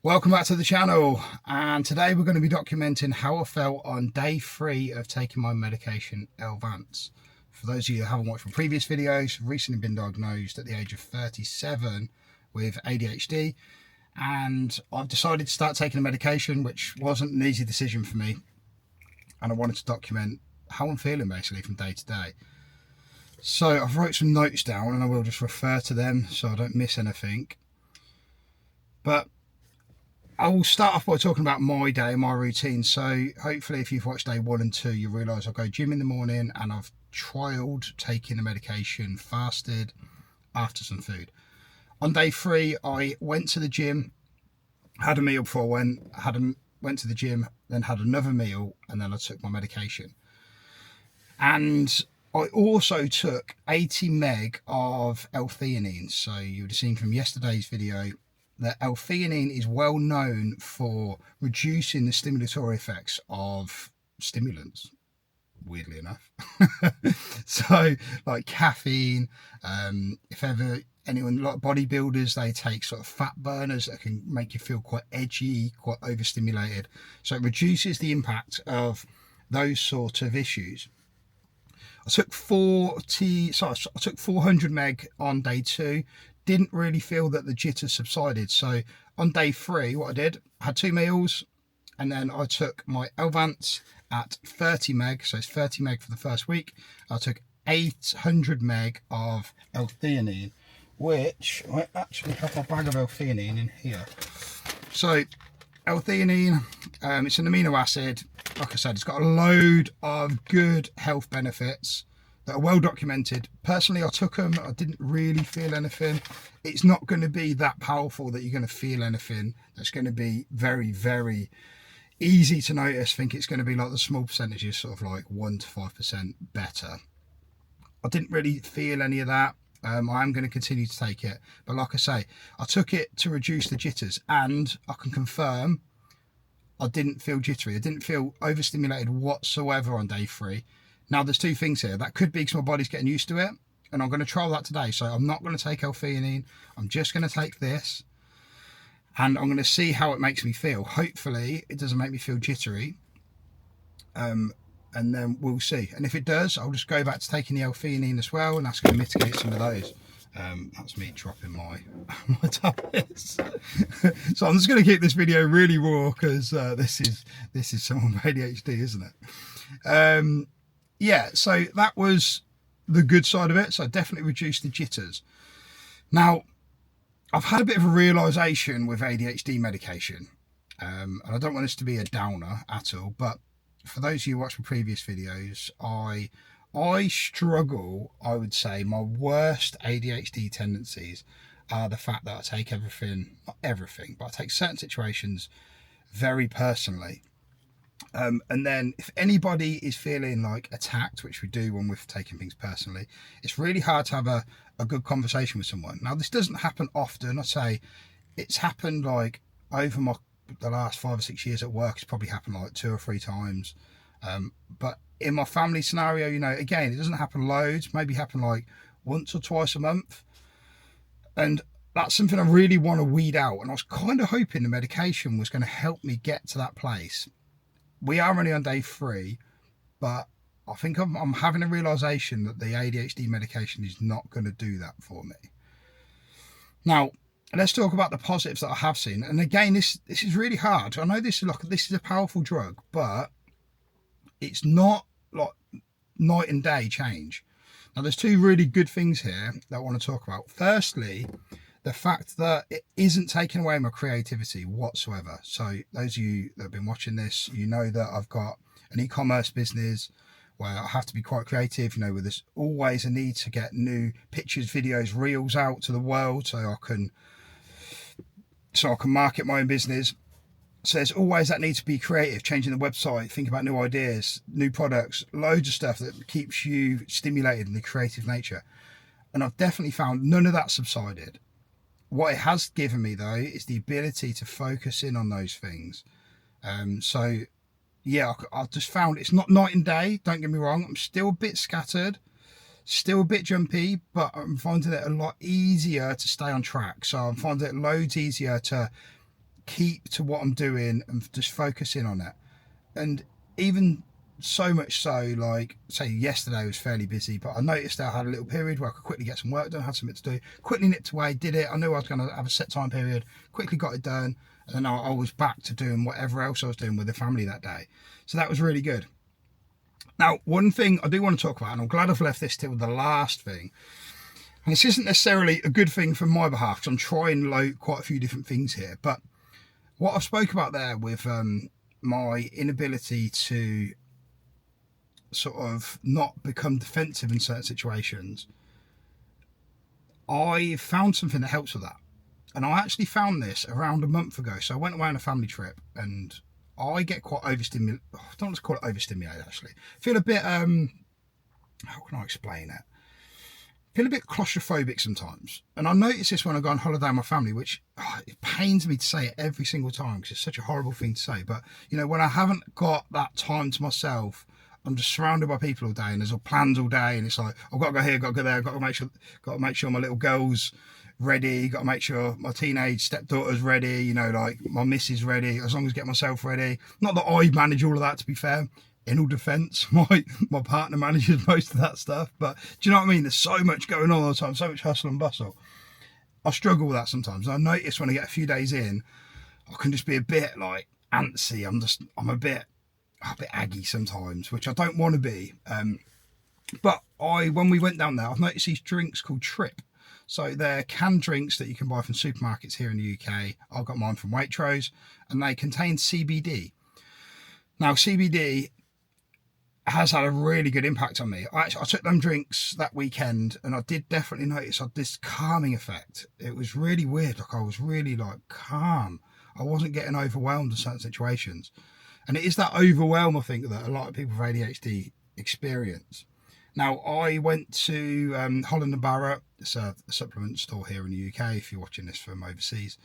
Welcome back to the channel, and today we're going to be documenting how I felt on day 3 of taking my medication Elvanse. For those of you who haven't watched my previous videos, I've recently been diagnosed at the age of 37 with ADHD, and I've decided to start taking the medication, which wasn't an easy decision for me, and I wanted to document how I'm feeling basically from day to day. So I've wrote some notes down and I will just refer to them so I don't miss anything. But I'll start off by talking about my day, my routine. So hopefully if you've watched day 1 and 2, you realise I go gym in the morning and I've trialled taking the medication fasted after some food. On day 3, I went to the gym, had a meal before I went to the gym, then had another meal, and then I took my medication. And I also took 80 meg of L-theanine. So you would have seen from yesterday's video that L-theanine is well known for reducing the stimulatory effects of stimulants, weirdly enough. So like caffeine, if ever anyone, like bodybuilders, they take sort of fat burners that can make you feel quite edgy, quite overstimulated. So it reduces the impact of those sort of issues. I took 400 meg on day 2. Didn't really feel that the jitters subsided. So on day 3, what I did, I had 2 meals, and then I took my Elvanse at 30 meg. So it's 30 meg for the first week. I took 800 meg of L-theanine, which I actually have my bag of L-theanine in here. So L-theanine, it's an amino acid. Like I said, it's got a load of good health benefits that are well documented. Personally, I took them. I didn't really feel anything. It's not going to be that powerful that you're going to feel anything. That's going to be very, very easy to notice. I think it's going to be like the small percentages, sort of like 1 to 5% better. I didn't really feel any of that. I am going to continue to take it. But like I say, I took it to reduce the jitters, and I can confirm I didn't feel jittery. I didn't feel overstimulated whatsoever on day 3. Now, there's 2 things here. That could be because my body's getting used to it, and I'm going to trial that today. So I'm not going to take L-theanine. I'm just going to take this, and I'm going to see how it makes me feel. Hopefully, it doesn't make me feel jittery, and then we'll see. And if it does, I'll just go back to taking the L-theanine as well, and that's going to mitigate some of those. That's me dropping my tablets. So I'm just going to keep this video really raw because this is someone with ADHD, isn't it? Yeah, so that was the good side of it. So I definitely reduced the jitters. Now, I've had a bit of a realisation with ADHD medication, and I don't want this to be a downer at all, but for those of you who watched my previous videos, I struggle, I would say, my worst ADHD tendencies are the fact that I take everything, not everything, but I take certain situations very personally. And then if anybody is feeling like attacked, which we do when we're taking things personally, it's really hard to have a good conversation with someone. Now, this doesn't happen often. I'd say it's happened like over the last 5 or 6 years at work. It's probably happened like 2 or 3 times. But in my family scenario, you know, again, it doesn't happen loads, maybe happen like once or twice a month. And that's something I really want to weed out. And I was kind of hoping the medication was going to help me get to that place. We are only on day 3, but I think I'm having a realisation that the ADHD medication is not going to do that for me. Now, let's talk about the positives that I have seen. And again, this is really hard. I know this is a powerful drug, but it's not like night and day change. Now, there's 2 really good things here that I want to talk about. Firstly, the fact that it isn't taking away my creativity whatsoever. So those of you that have been watching this, you know that I've got an e-commerce business where I have to be quite creative, you know, where there's always a need to get new pictures, videos, reels out to the world so I can market my own business. So there's always that need to be creative, changing the website, think about new ideas, new products, loads of stuff that keeps you stimulated in the creative nature. And I've definitely found none of that subsided. What it has given me, though, is the ability to focus in on those things. So, yeah, I've just found it's not night and day, don't get me wrong. I'm still a bit scattered, still a bit jumpy, but I'm finding it a lot easier to stay on track. So I'm finding it loads easier to keep to what I'm doing and just focus in on it. And even so much so, like, say yesterday was fairly busy, but I noticed that I had a little period where I could quickly get some work done, had something to do, quickly nipped away, did it. I knew I was going to have a set time period, quickly got it done, and then I was back to doing whatever else I was doing with the family that day. So that was really good. Now, one thing I do want to talk about, and I'm glad I've left this till the last thing, and this isn't necessarily a good thing from my behalf, because I'm trying quite a few different things here, but what I've spoke about there with my inability to sort of not become defensive in certain situations, I found something that helps with that. And I actually found this around a month ago. So I went away on a family trip, and I get quite overstimulated. I don't want to call it overstimulated, actually. I feel a bit, how can I explain it? I feel a bit claustrophobic sometimes. And I notice this when I go on holiday with my family, which it pains me to say it every single time because it's such a horrible thing to say. But, you know, when I haven't got that time to myself, I'm just surrounded by people all day, and there's all plans all day, and it's like, I've got to go here, got to go there, got to make sure my little girl's ready, got to make sure my teenage stepdaughter's ready, you know, like my missus ready, as long as I get myself ready. Not that I manage all of that, to be fair. In all defence, my partner manages most of that stuff. But do you know what I mean? There's so much going on all the time, so much hustle and bustle. I struggle with that sometimes. I notice when I get a few days in, I can just be a bit like antsy. I'm a bit aggy sometimes, which I don't want to be. But when we went down there, I've noticed these drinks called Trip. So they're canned drinks that you can buy from supermarkets here in the UK. I got mine from Waitrose, and they contain CBD. Now, CBD has had a really good impact on me. I took them drinks that weekend, and I did definitely notice this calming effect. It was really weird. Like, I was really like calm. I wasn't getting overwhelmed in certain situations. And it is that overwhelm, I think, that a lot of people with ADHD experience. Now, I went to Holland & Barrett. It's a supplement store here in the UK, if you're watching this from overseas.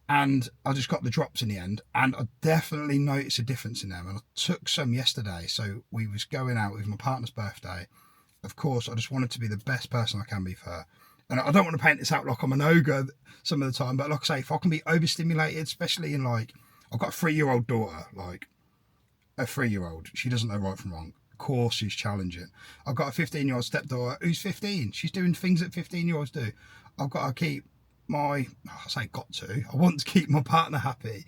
And I just got the drops in the end, and I definitely noticed a difference in them. And I took some yesterday. So we was going out with my partner's birthday. Of course, I just wanted to be the best person I can be for her. And I don't want to paint this out like I'm an ogre some of the time, but like I say, if I can be overstimulated, especially in, like, I've got a 3-year-old daughter, like a 3-year-old. She doesn't know right from wrong. Of course, she's challenging. I've got a 15-year-old stepdaughter who's 15. She's doing things that 15-year-olds do. I've got to keep I want to keep my partner happy.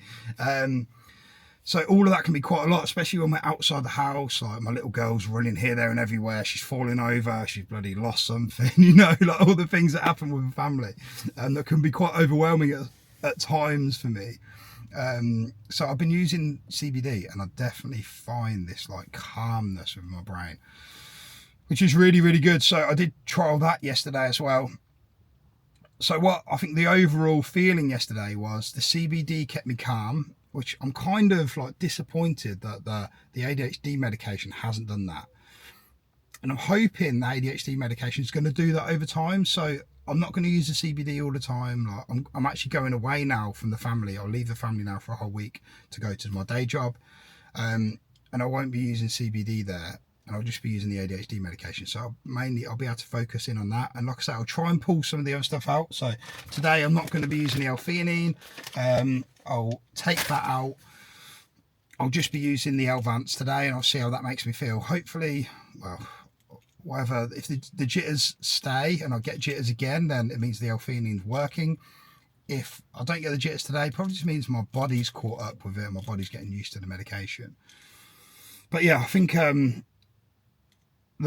So all of that can be quite a lot, especially when we're outside the house. Like, my little girl's running here, there and everywhere. She's falling over. She's bloody lost something, you know, like all the things that happen with a family. And that can be quite overwhelming at times for me. So I've been using CBD, and I definitely find this like calmness with my brain, which is really, really good. So I did trial that yesterday as well. So what I think the overall feeling yesterday was the CBD kept me calm, which I'm kind of like disappointed that the ADHD medication hasn't done that. And I'm hoping the ADHD medication is going to do that over time. So I'm not going to use the CBD all the time. Like, I'm actually going away now from the family. I'll leave the family now for a whole week to go to my day job. And I won't be using CBD there. And I'll just be using the ADHD medication. So I'll be able to focus in on that. And like I say, I'll try and pull some of the other stuff out. So today I'm not going to be using the L-theanine. I'll take that out. I'll just be using the Elvanse today, and I'll see how that makes me feel. Hopefully, well, whatever, if the jitters stay and I get jitters again, then it means the L-theanine's working. If I don't get the jitters today, probably just means my body's caught up with it. My body's getting used to the medication. But yeah, I think the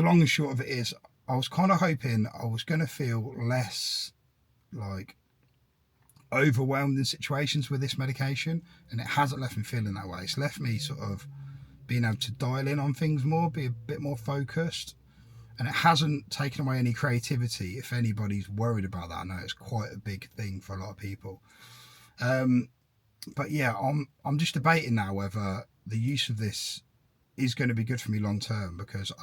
long and short of it is, I was kind of hoping I was going to feel less like overwhelmed in situations with this medication, and it hasn't left me feeling that way. It's left me sort of being able to dial in on things more, be a bit more focused, and it hasn't taken away any creativity. If anybody's worried about that, I know it's quite a big thing for a lot of people. But yeah, I'm just debating now whether the use of this is going to be good for me long term, because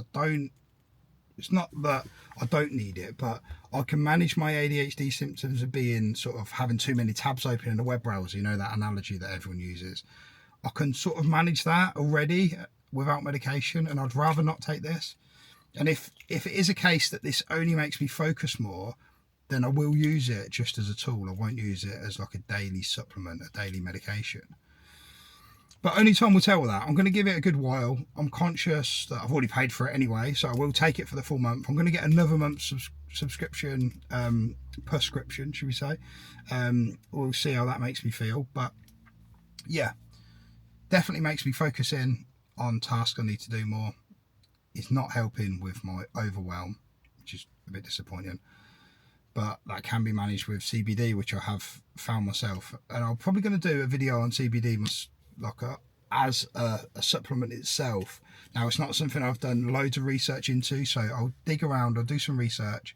it's not that I don't need it, but I can manage my ADHD symptoms of being sort of having too many tabs open in the web browser, you know, that analogy that everyone uses. I can sort of manage that already without medication, and I'd rather not take this. And if it is a case that this only makes me focus more, then I will use it just as a tool. I won't use it as like a daily supplement, a daily medication. But only time will tell with that. I'm going to give it a good while. I'm conscious that I've already paid for it anyway, so I will take it for the full month. I'm going to get another month's subscription, prescription, should we say. We'll see how that makes me feel. But yeah, definitely makes me focus in on tasks I need to do more. It's not helping with my overwhelm, which is a bit disappointing. But that can be managed with CBD, which I have found myself. And I'm probably going to do a video on CBD as a supplement itself. Now, it's not something I've done loads of research into, so I'll dig around, I'll do some research,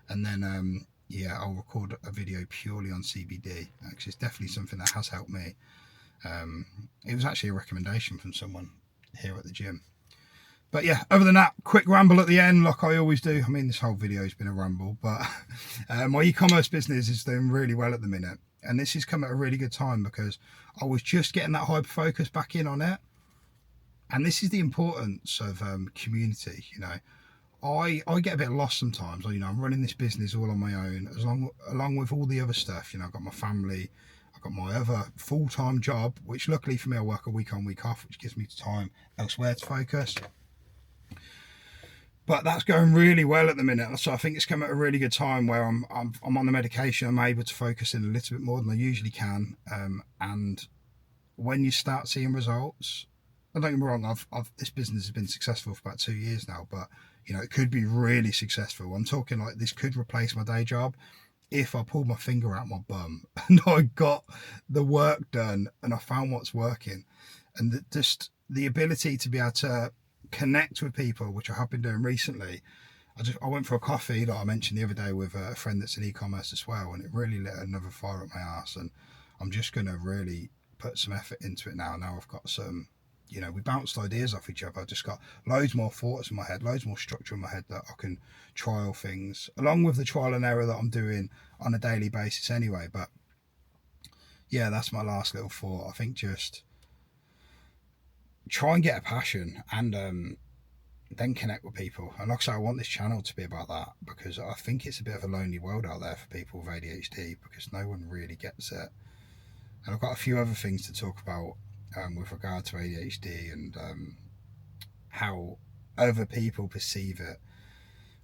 and then yeah, I'll record a video purely on CBD, because it's definitely something that has helped me. It was actually a recommendation from someone here at the gym. But yeah, other than that, quick ramble at the end, like I always do. I mean, this whole video has been a ramble, but my e-commerce business is doing really well at the minute. And this has come at a really good time because I was just getting that hyper focus back in on it. And this is the importance of community. You know, I get a bit lost sometimes. You know, I'm running this business all on my own, along with all the other stuff. You know, I've got my family, I've got my other full-time job, which luckily for me, I work a week on, week off, which gives me time elsewhere to focus. But that's going really well at the minute, so I think it's come at a really good time where I'm on the medication. I'm able to focus in a little bit more than I usually can, and when you start seeing results, and don't get me wrong, this business has been successful for about 2 years now, but you know, it could be really successful. I'm talking like this could replace my day job if I pulled my finger out my bum and I got the work done and I found what's working, and just the ability to be able to connect with people, which I have been doing recently. I went for a coffee that I mentioned the other day with a friend that's in e-commerce as well, and it really lit another fire up my ass, and I'm just going to really put some effort into it now. I've got some, you know, we bounced ideas off each other. I've just got loads more thoughts in my head, loads more structure in my head that I can trial things, along with the trial and error that I'm doing on a daily basis anyway. But yeah, that's my last little thought. I think just try and get a passion, and then connect with people. And like I say, I want this channel to be about that, because I think it's a bit of a lonely world out there for people with ADHD, because no one really gets it. And I've got a few other things to talk about with regard to ADHD and how other people perceive it,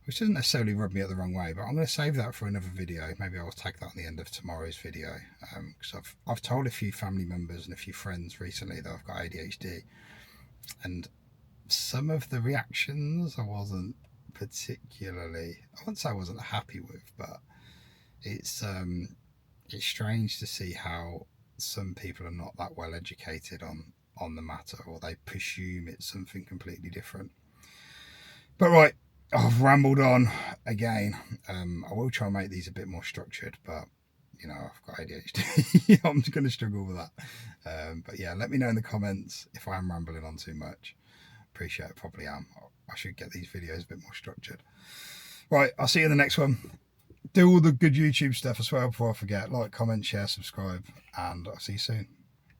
which doesn't necessarily rub me up the wrong way, but I'm going to save that for another video. Maybe I'll tag that on the end of tomorrow's video, because I've told a few family members and a few friends recently that I've got ADHD, and some of the reactions I wasn't particularly, I wouldn't say I wasn't happy with, but it's strange to see how some people are not that well educated on the matter, or they presume it's something completely different. But right, I've rambled on again. I will try and make these a bit more structured, but you know, I've got ADHD. I'm just going to struggle with that. But yeah, let me know in the comments if I am rambling on too much. Appreciate it, probably am. I should get these videos a bit more structured. Right, I'll see you in the next one. Do all the good YouTube stuff as well before I forget. Like, comment, share, subscribe, and I'll see you soon.